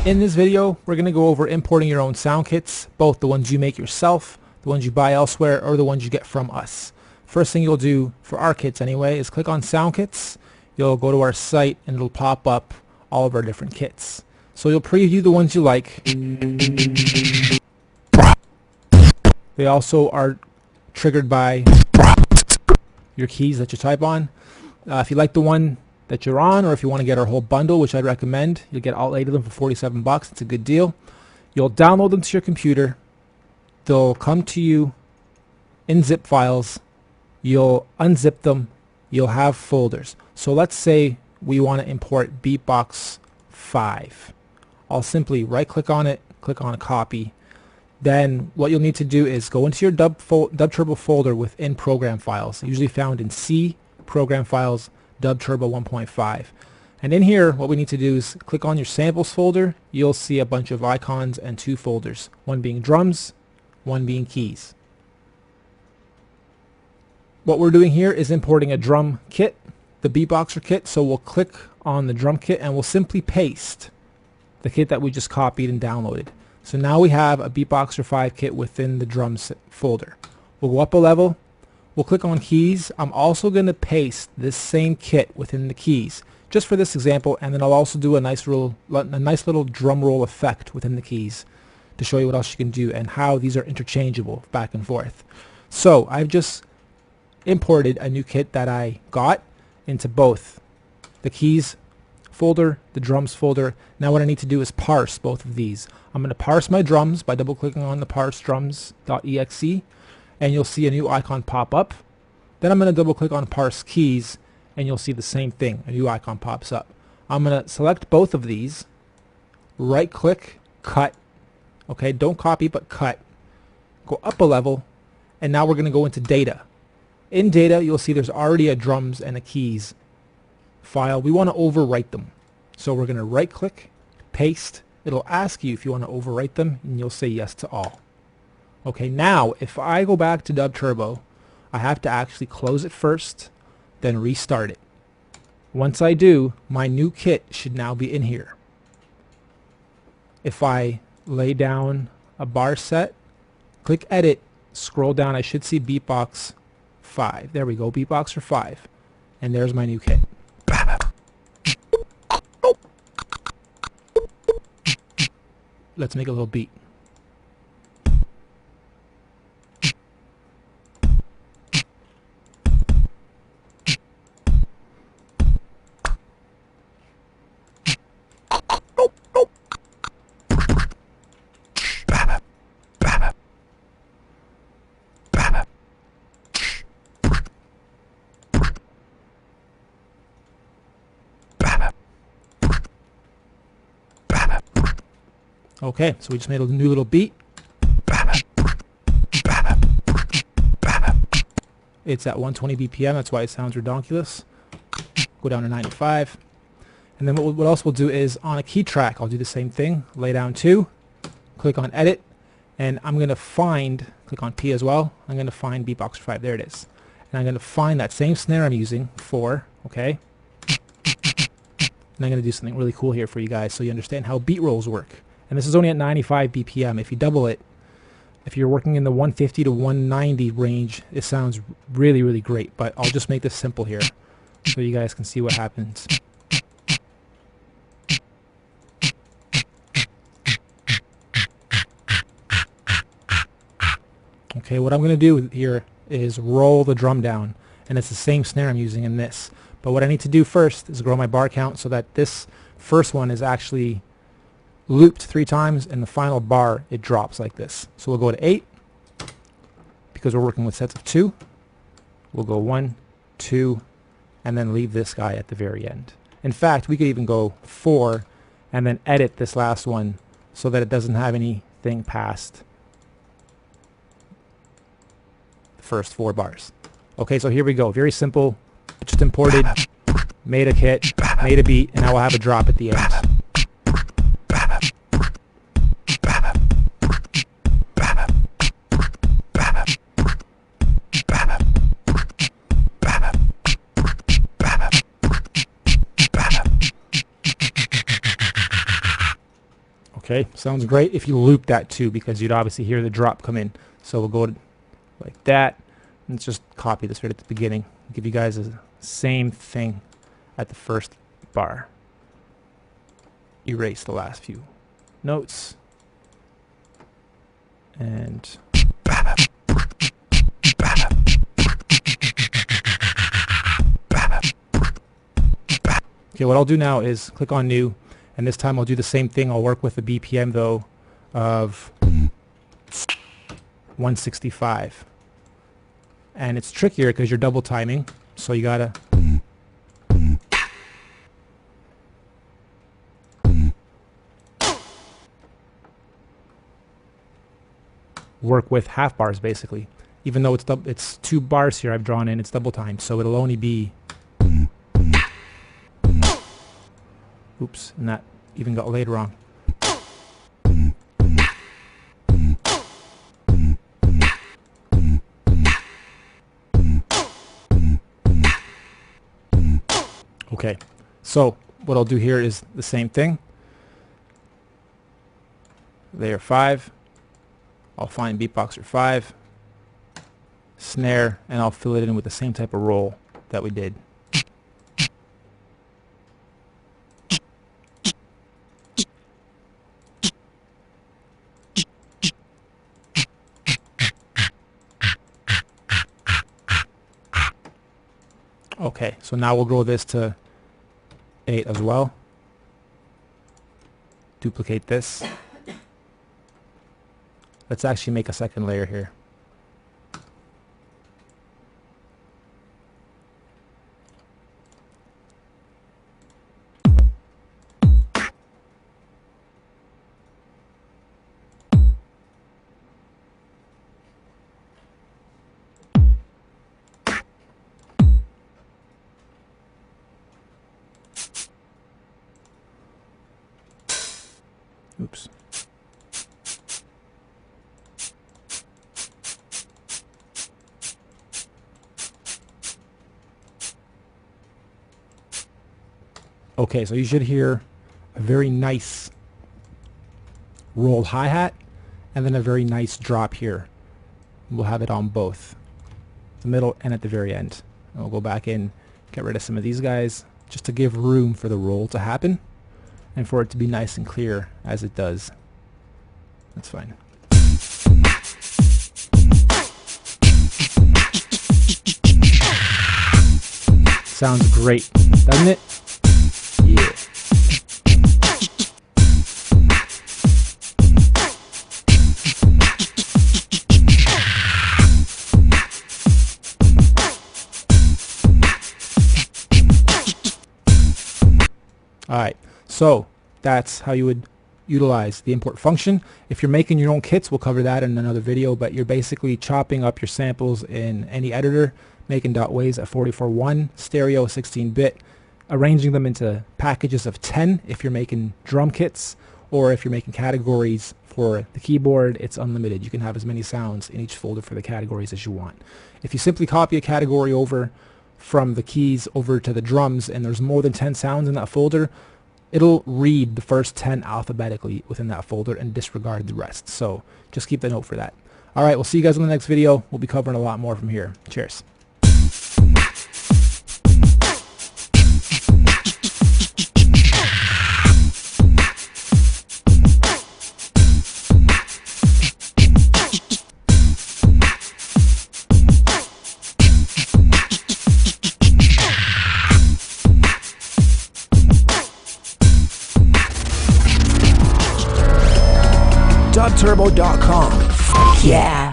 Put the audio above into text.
In this video, we're going to go over importing your own sound kits, both the ones you make yourself, the ones you buy elsewhere, or the ones you get from us. First thing you'll do, for our kits anyway, is click on Sound Kits. You'll go to our site and it'll pop up all of our different kits. So you'll preview the ones you like. They also are triggered by your keys that you type on. If you like the one that you're on, or if you want to get our whole bundle, which I'd recommend, you'll get all 8 of them for 47 bucks. It's a good deal. You'll download them to your computer. They'll come to you in zip files. You'll unzip them. You'll have folders. So let's say we want to import Beatbox 5. I'll simply right click on it, click on a copy. Then what you'll need to do is go into your DUBturbo folder within program files, usually found in C, program files, DUBturbo 1.5. And in here, what we need to do is click on your samples folder. You'll see a bunch of icons and 2 folders, one being drums, one being keys. What we're doing here is importing a drum kit, the Beatboxer kit. So we'll click on the drum kit and we'll simply paste the kit that we just copied and downloaded. So now we have a Beatboxer 5 kit within the drums folder. We'll go up a level. We'll click on keys. I'm also going to paste this same kit within the keys, just for this example, and then I'll also do a nice little drum roll effect within the keys to show you what else you can do and how these are interchangeable back and forth. So I've just imported a new kit that I got into both the keys folder, the drums folder. Now what I need to do is parse both of these. I'm going to parse my drums by double clicking on the parse drums.exe, and you'll see a new icon pop up. Then I'm going to double click on parse keys and you'll see the same thing, a new icon pops up. I'm going to select both of these, right click, cut. Okay, don't copy but cut. Go up a level, and now we're going to go into data. In data you'll see there's already a drums and a keys file. We want to overwrite them. So we're going to right click, paste. It'll ask you if you want to overwrite them and you'll say yes to all. Okay, now if I go back to DUBturbo, I have to actually close it first, then restart it. Once I do, my new kit should now be in here. If I lay down a bar set, click edit, scroll down, I should see Beatbox 5. There we go, Beatboxer 5. And there's my new kit. Let's make a little beat. Okay, so we just made a new little beat. It's at 120 BPM, that's why it sounds redonkulous. Go down to 95. And then what else we'll do is on a key track, I'll do the same thing. Lay down 2, click on edit, and I'm going to find, click on P as well, I'm going to find Beatboxer 5, there it is. And I'm going to find that same snare I'm using, 4, okay? And I'm going to do something really cool here for you guys so you understand how beat rolls work. And this is only at 95 BPM. If you double it, if you're working in the 150 to 190 range, it sounds really, really great. But I'll just make this simple here so you guys can see what happens. Okay, what I'm going to do here is roll the drum down. And it's the same snare I'm using in this. But what I need to do first is grow my bar count so that this first one is actually looped 3 times, and the final bar it drops like this. So we'll go to 8 because we're working with sets of 2. We'll go 1, 2, and then leave this guy at the very end. In fact, we could even go 4 and then edit this last one so that it doesn't have anything past the first 4 bars. Okay, so here we go. Very simple. Just imported, made a kit, made a beat, and now we'll have a drop at the end. Okay, sounds great if you loop that too, because you'd obviously hear the drop come in. So we'll go like that. Let's just copy this right at the beginning. Give you guys the same thing at the first bar. Erase the last few notes. And okay, what I'll do now is click on new, and this time I'll do the same thing. I'll work with a BPM though of 165. And it's trickier because you're double timing, so you gotta work with half bars basically. Even though it's 2 bars here I've drawn in, it's double timed, so it'll only be, oops, and that even got laid wrong. Okay, so what I'll do here is the same thing. Layer 5. I'll find beatboxer 5, snare, and I'll fill it in with the same type of roll that we did. Okay, so now we'll grow this to 8 as well. Duplicate this. Let's actually make a second layer here. Oops. Okay, so you should hear a very nice rolled hi-hat and then a very nice drop here. We'll have it on both, the middle and at the very end. And we'll go back in, get rid of some of these guys just to give room for the roll to happen and for it to be nice and clear as it does. That's fine. Sounds great, doesn't it? Yeah. Alright, so that's how you would utilize the import function. If you're making your own kits, we'll cover that in another video, but you're basically chopping up your samples in any editor, making .waves at 44.1, stereo 16-bit, arranging them into packages of 10 if you're making drum kits, or if you're making categories for the keyboard, it's unlimited. You can have as many sounds in each folder for the categories as you want. If you simply copy a category over from the keys over to the drums and there's more than 10 sounds in that folder, it'll read the first 10 alphabetically within that folder and disregard the rest. So just keep the note for that. Alright, we'll see you guys in the next video. We'll be covering a lot more from here. Cheers. DUBturbo.com. Yeah.